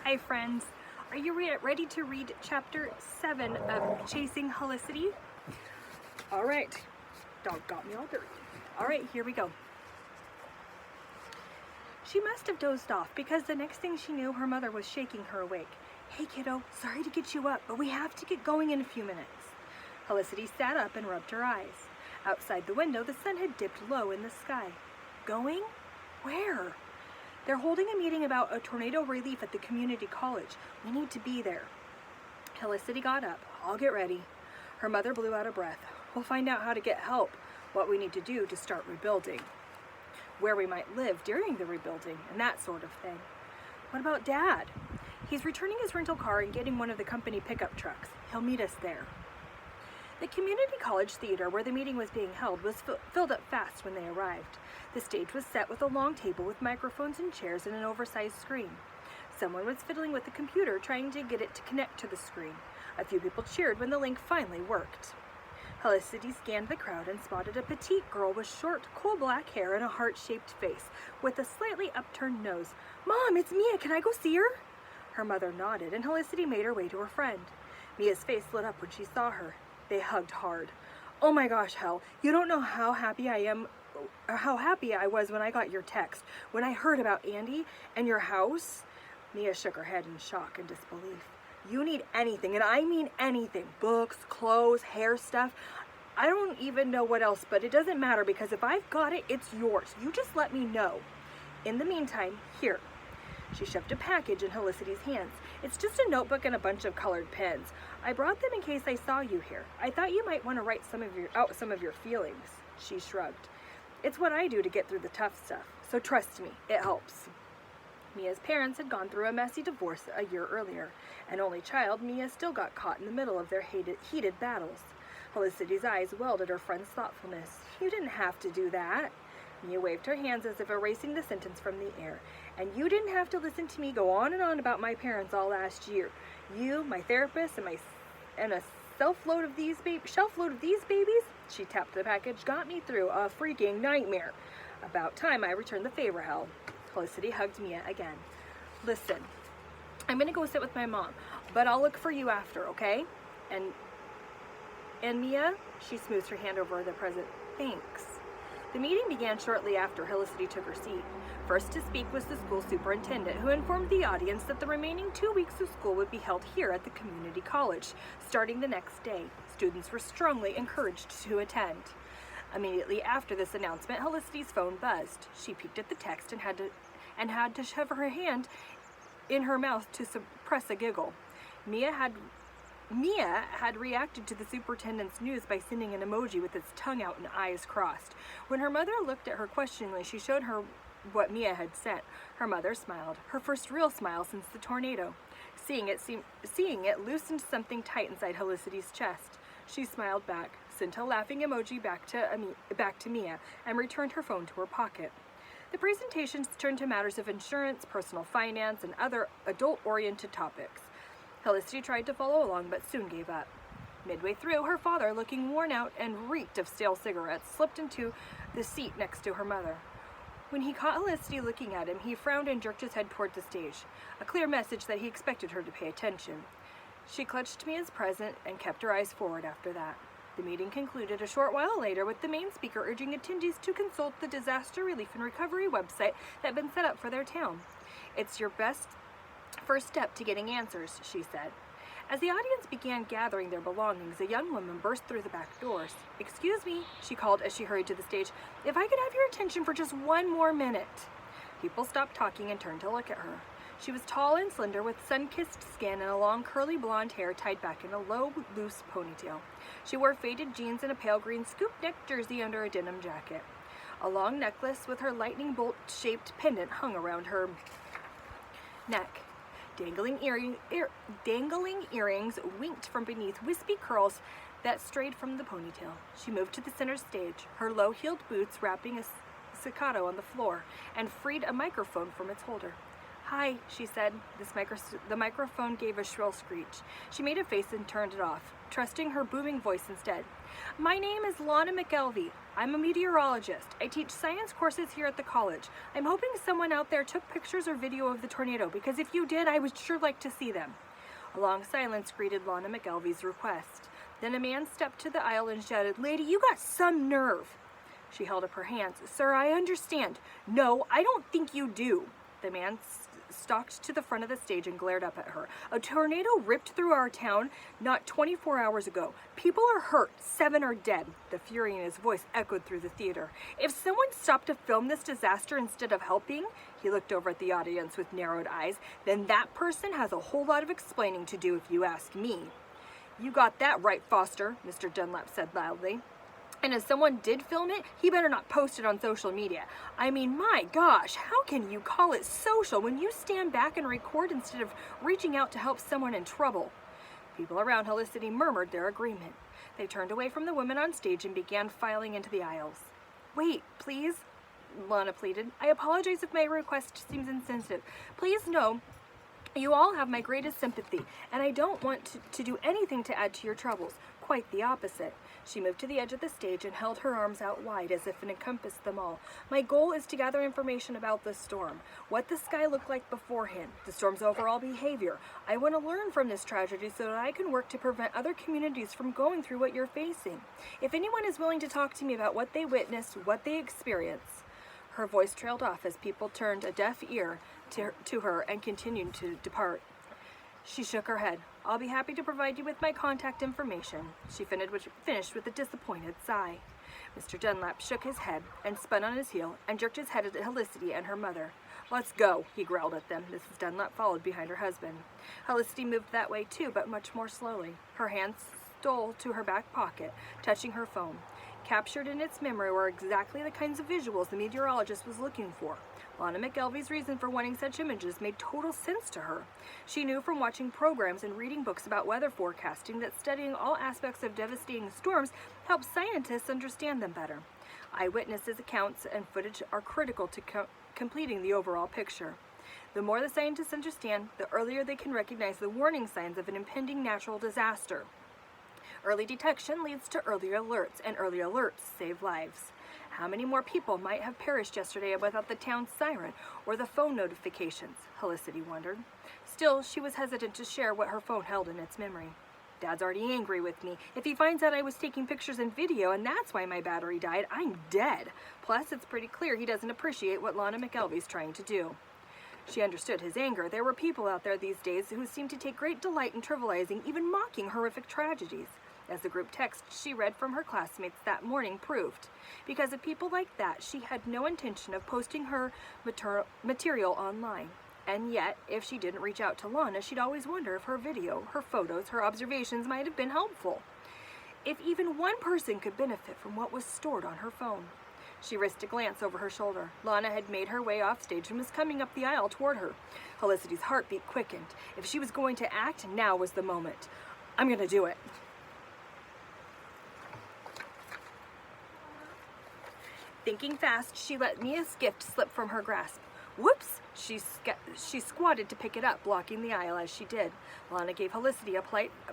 Hi friends, are you ready to read chapter 7 of Chasing Helicity? Alright, dog got me all dirty. Alright, here we go. She must have dozed off because the next thing she knew, her mother was shaking her awake. Hey kiddo, sorry to get you up, but we have to get going in a few minutes. Helicity sat up and rubbed her eyes. Outside the window, the sun had dipped low in the sky. Going? Where? They're holding a meeting about a tornado relief at the community college. We need to be there. Helicity got up. I'll get ready. Her mother blew out a breath. We'll find out how to get help, what we need to do to start rebuilding, where we might live during the rebuilding, and that sort of thing. What about Dad? He's returning his rental car and getting one of the company pickup trucks. He'll meet us there. The community college theater where the meeting was being held was filled up fast when they arrived. The stage was set with a long table with microphones and chairs and an oversized screen. Someone was fiddling with the computer trying to get it to connect to the screen. A few people cheered when the link finally worked. Helicity scanned the crowd and spotted a petite girl with short, cool black hair and a heart-shaped face with a slightly upturned nose. Mom, it's Mia. Can I go see her? Her mother nodded and Helicity made her way to her friend. Mia's face lit up when she saw her. They hugged hard. Oh my gosh, Hel, you don't know how happy I was when I got your text, when I heard about Andy and your house. Mia shook her head in shock and disbelief. You need anything, and I mean anything. Books, clothes, hair stuff. I don't even know what else, but it doesn't matter because if I've got it, it's yours. You just let me know. In the meantime, here. She shoved a package in Helicity's hands. It's just a notebook and a bunch of colored pens. I brought them in case I saw you here. I thought you might want to write out some of your feelings. She shrugged. It's what I do to get through the tough stuff, so trust me, it helps. Mia's parents had gone through a messy divorce a year earlier. An only child, Mia still got caught in the middle of their heated battles. Helicity's eyes welled at her friend's thoughtfulness. You didn't have to do that. Mia waved her hands as if erasing the sentence from the air. And you didn't have to listen to me go on and on about my parents all last year. You, my therapist, and a shelf load of these babies, she tapped the package, got me through a freaking nightmare. About time I returned the favor, Hel. Helicity hugged Mia again. Listen, I'm gonna go sit with my mom, but I'll look for you after, okay? And Mia, she smoothed her hand over the present. Thanks. The meeting began shortly after Helicity took her seat. First to speak was the school superintendent, who informed the audience that the remaining 2 weeks of school would be held here at the community college, starting the next day. Students were strongly encouraged to attend. Immediately after this announcement, Helicity's phone buzzed. She peeked at the text and had to shove her hand in her mouth to suppress a giggle. Mia had reacted to the superintendent's news by sending an emoji with its tongue out and eyes crossed. When her mother looked at her questioningly, she showed her what Mia had sent. Her mother smiled, her first real smile since the tornado. Seeing it loosened something tight inside Helicity's chest. She smiled back, sent a laughing emoji back to Mia, and returned her phone to her pocket. The presentations turned to matters of insurance, personal finance, and other adult-oriented topics. Helicity tried to follow along, but soon gave up. Midway through, her father, looking worn out and reeked of stale cigarettes, slipped into the seat next to her mother. When he caught Helicity looking at him, he frowned and jerked his head toward the stage, a clear message that he expected her to pay attention. She clutched Mia's present and kept her eyes forward after that. The meeting concluded a short while later with the main speaker urging attendees to consult the Disaster Relief and Recovery website that had been set up for their town. It's your best first step to getting answers, she said. As the audience began gathering their belongings, a young woman burst through the back doors. Excuse me, she called as she hurried to the stage. If I could have your attention for just one more minute. People stopped talking and turned to look at her. She was tall and slender with sun-kissed skin and a long curly blonde hair tied back in a low, loose ponytail. She wore faded jeans and a pale green scoop-neck jersey under a denim jacket. A long necklace with her lightning bolt-shaped pendant hung around her neck. Dangling earrings winked from beneath wispy curls that strayed from the ponytail. She moved to the center stage, her low-heeled boots rapping a staccato on the floor, and freed a microphone from its holder. "Hi," she said. The microphone gave a shrill screech. She made a face and turned it off, trusting her booming voice instead. "My name is Lana McElvey. I'm a meteorologist. I teach science courses here at the college. I'm hoping someone out there took pictures or video of the tornado, because if you did, I would sure like to see them." A long silence greeted Lana McElvey's request. Then a man stepped to the aisle and shouted, "Lady, you got some nerve." She held up her hands. "Sir, I understand." "No, I don't think you do." The man stalked to the front of the stage and glared up at her. "A tornado ripped through our town not 24 hours ago. People are hurt. 7 are dead." The fury in his voice echoed through the theater. "If someone stopped to film this disaster instead of helping," he looked over at the audience with narrowed eyes, "then that person has a whole lot of explaining to do, if you ask me." "You got that right, Foster," Mr. Dunlap said loudly. "And if someone did film it, he better not post it on social media. I mean, my gosh, how can you call it social when you stand back and record instead of reaching out to help someone in trouble?" People around Helicity murmured their agreement. They turned away from the women on stage and began filing into the aisles. "Wait, please," Lana pleaded. "I apologize if my request seems insensitive. Please know you all have my greatest sympathy, and I don't want to do anything to add to your troubles. Quite the opposite." She moved to the edge of the stage and held her arms out wide as if it encompassed them all. "My goal is to gather information about the storm, what the sky looked like beforehand, the storm's overall behavior. I want to learn from this tragedy so that I can work to prevent other communities from going through what you're facing. If anyone is willing to talk to me about what they witnessed, what they experienced." Her voice trailed off as people turned a deaf ear to her and continued to depart. She shook her head. "I'll be happy to provide you with my contact information." She finished with a disappointed sigh. Mr. Dunlap shook his head and spun on his heel and jerked his head at Helicity and her mother. "Let's go," he growled at them. Mrs. Dunlap followed behind her husband. Helicity moved that way too, but much more slowly. Her hands stole to her back pocket, touching her phone. Captured in its memory were exactly the kinds of visuals the meteorologist was looking for. Lana McElvey's reason for wanting such images made total sense to her. She knew from watching programs and reading books about weather forecasting that studying all aspects of devastating storms helps scientists understand them better. Eyewitnesses' accounts and footage are critical to completing the overall picture. The more the scientists understand, the earlier they can recognize the warning signs of an impending natural disaster. Early detection leads to early alerts, and early alerts save lives. How many more people might have perished yesterday without the town's siren or the phone notifications? Helicity wondered. Still, she was hesitant to share what her phone held in its memory. "Dad's already angry with me. If he finds out I was taking pictures and video and that's why my battery died, I'm dead. Plus, it's pretty clear he doesn't appreciate what Lana McElvey's trying to do." She understood his anger. There were people out there these days who seemed to take great delight in trivializing, even mocking horrific tragedies. As the group text she read from her classmates that morning proved. Because of people like that, she had no intention of posting her material online. And yet, if she didn't reach out to Lana, she'd always wonder if her video, her photos, her observations might have been helpful. If even one person could benefit from what was stored on her phone. She risked a glance over her shoulder. Lana had made her way off stage and was coming up the aisle toward her. Felicity's heartbeat quickened. If she was going to act, now was the moment. "I'm going to do it." Thinking fast, she let Mia's gift slip from her grasp. Whoops! She squatted to pick it up, blocking the aisle as she did. Lana gave Helicity a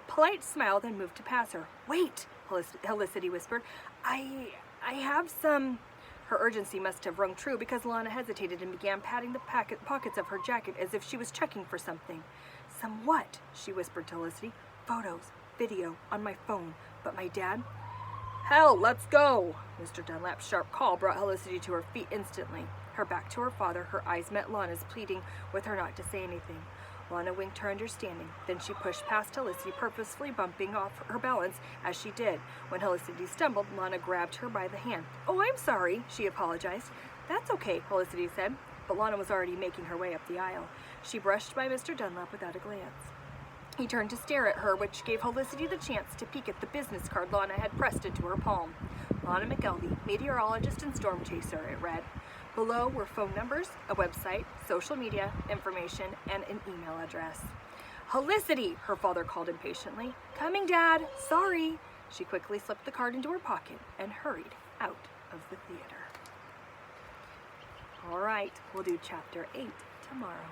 polite smile, then moved to pass her. "Wait," Helicity whispered. I have some..." Her urgency must have rung true because Lana hesitated and began patting the pockets of her jacket as if she was checking for something. "Some what?" she whispered to Helicity. "Photos, video, on my phone. But my dad..." "Hell, let's go!" Mr. Dunlap's sharp call brought Helicity to her feet instantly. Her back to her father, her eyes met Lana's, pleading with her not to say anything. Lana winked her understanding. Then she pushed past Helicity, purposefully bumping off her balance as she did. When Helicity stumbled, Lana grabbed her by the hand. "Oh, I'm sorry," she apologized. "That's okay," Helicity said, but Lana was already making her way up the aisle. She brushed by Mr. Dunlap without a glance. He turned to stare at her, which gave Helicity the chance to peek at the business card Lana had pressed into her palm. "Lana McElvey, meteorologist and storm chaser," it read. Below were phone numbers, a website, social media information, and an email address. "Helicity!" her father called impatiently. "Coming, Dad! Sorry!" She quickly slipped the card into her pocket and hurried out of the theater. All right, we'll do Chapter 8 tomorrow.